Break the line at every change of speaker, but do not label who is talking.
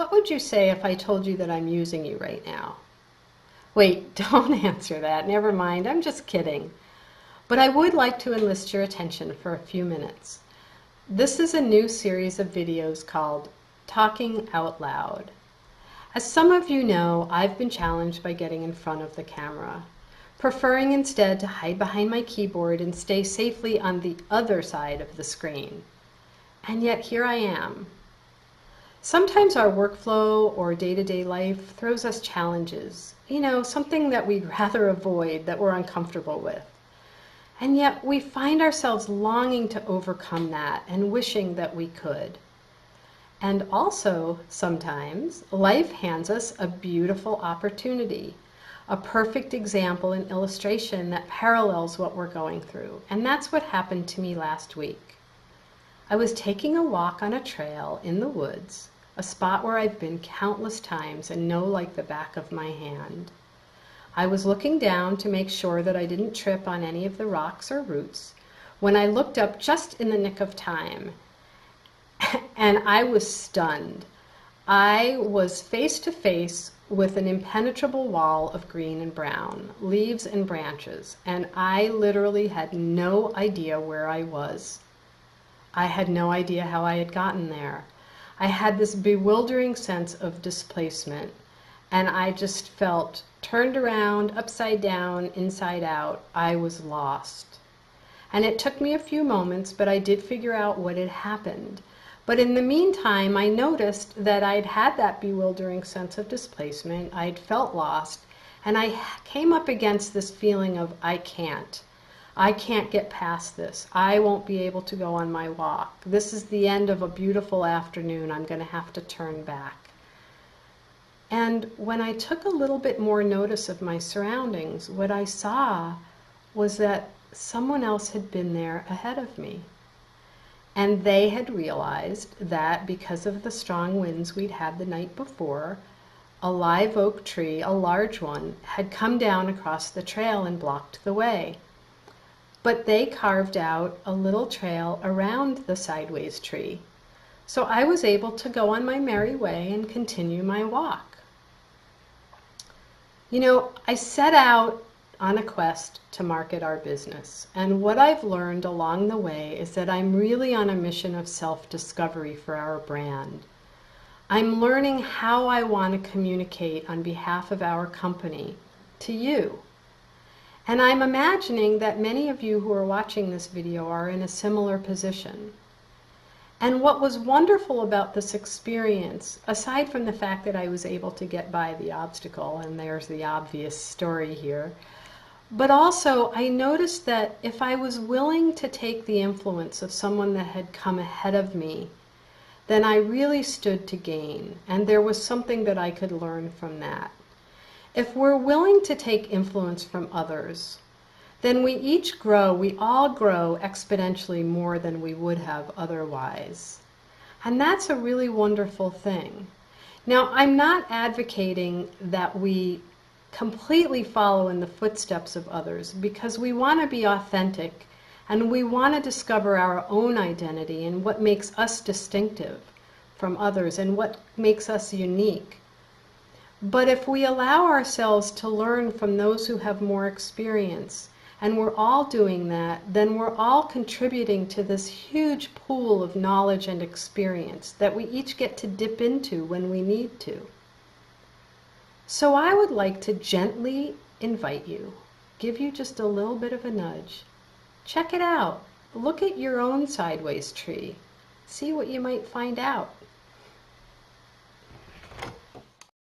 What would you say if I told you that I'm using you right now? Wait, don't answer that. Never mind, I'm just kidding. But I would like to enlist your attention for a few minutes. This is a new series of videos called Talking Out Loud. As some of you know, I've been challenged by getting in front of the camera, preferring instead to hide behind my keyboard and stay safely on the other side of the screen. And yet here I am. Sometimes our workflow or day-to-day life throws us challenges, something that we'd rather avoid, that we're uncomfortable with. And yet we find ourselves longing to overcome that and wishing that we could. And also, sometimes, life hands us a beautiful opportunity, a perfect example and illustration that parallels what we're going through. And that's what happened to me last week. I was taking a walk on a trail in the woods, a spot where I've been countless times and know like the back of my hand. I was looking down to make sure that I didn't trip on any of the rocks or roots when I looked up just in the nick of time. And I was stunned. I was face to face with an impenetrable wall of green and brown, leaves and branches, and I literally had no idea where I was. I had no idea how I had gotten there. I had this bewildering sense of displacement, and I just felt turned around, upside down, inside out. I was lost. And it took me a few moments, but I did figure out what had happened. But in the meantime, I noticed that I'd had that bewildering sense of displacement. I'd felt lost, and I came up against this feeling of I can't get past this. I won't be able to go on my walk. This is the end of a beautiful afternoon. I'm going to have to turn back. And when I took a little bit more notice of my surroundings, what I saw was that someone else had been there ahead of me. And they had realized that because of the strong winds we'd had the night before, a live oak tree, a large one, had come down across the trail and blocked the way. But they carved out a little trail around the sideways tree. So I was able to go on my merry way and continue my walk. I set out on a quest to market our business. And what I've learned along the way is that I'm really on a mission of self-discovery for our brand. I'm learning how I want to communicate on behalf of our company to you. And I'm imagining that many of you who are watching this video are in a similar position. And what was wonderful about this experience, aside from the fact that I was able to get by the obstacle, and there's the obvious story here, but also I noticed that if I was willing to take the influence of someone that had come ahead of me, then I really stood to gain, and there was something that I could learn from that. If we're willing to take influence from others, then we all grow exponentially more than we would have otherwise. And that's a really wonderful thing. Now, I'm not advocating that we completely follow in the footsteps of others, because we want to be authentic and we want to discover our own identity and what makes us distinctive from others and what makes us unique. But if we allow ourselves to learn from those who have more experience, and we're all doing that, then we're all contributing to this huge pool of knowledge and experience that we each get to dip into when we need to. So I would like to gently invite you, give you just a little bit of a nudge. Check it out. Look at your own sideways tree. See what you might find out.